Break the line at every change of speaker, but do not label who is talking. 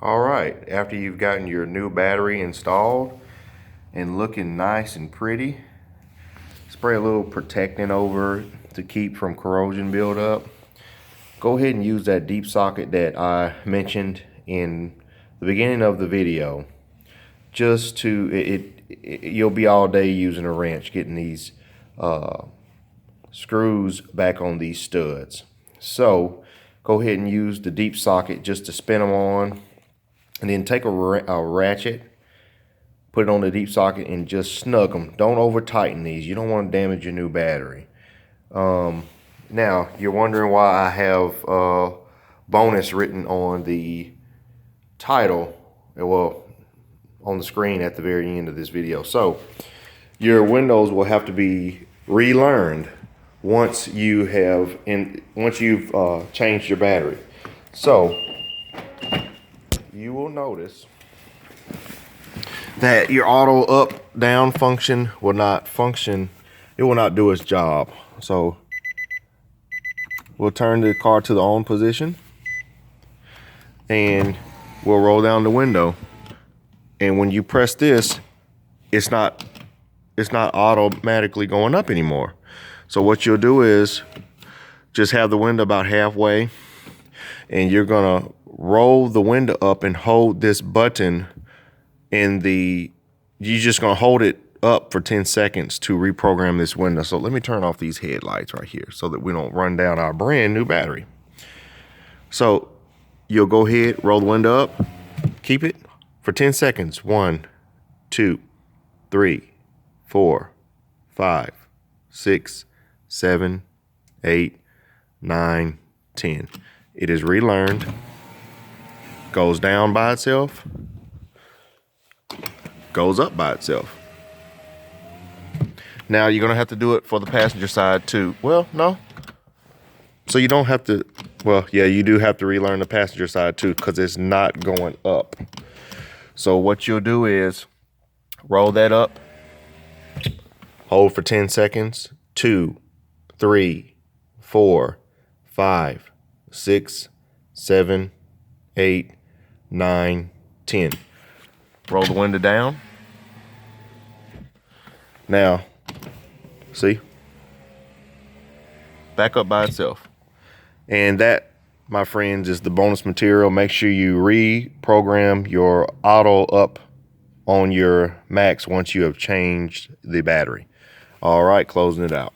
All right, after you've gotten your new battery installed and looking nice and pretty, spray a little protectant over it to keep from corrosion buildup. Go ahead and use that deep socket that I mentioned in the beginning of the video. Just to, you'll be all day using a wrench getting these screws back on these studs. So go ahead and use the deep socket just to spin them on, and then take a ratchet, put it on the deep socket and just snug them. Don't over tighten these. You don't want to damage your new battery. Now you're wondering why I have bonus written on the title, well, on the screen at the very end of this video. So your windows will have to be relearned once you've changed your battery. So you will notice that your auto up down function will not function. It will not do its job. So we'll turn the car to the on position and we'll roll down the window. And when you press this, it's not automatically going up anymore. So what you'll do is just have the window about halfway, and you're gonna roll the window up and hold this button you're just gonna hold it up for 10 seconds to reprogram this window. So let me turn off these headlights right here so that we don't run down our brand new battery. So you'll go ahead, roll the window up, keep it for 10 seconds. 1, 2, 3, 4, 5, 6, 7, 8, 9, 10. It is relearned, goes down by itself, goes up by itself. Now you're gonna have to do it for the passenger side too. Well, no. So you don't have to, well, yeah, you do have to relearn the passenger side too, because it's not going up. So what you'll do is roll that up, hold for 10 seconds, 2, 3, 4, 5, 6, 7, 8, 9, 10. Roll the window down. Now, see? Back up by itself. And that, my friends, is the bonus material. Make sure you reprogram your auto up on your Max once you have changed the battery. All right, closing it out.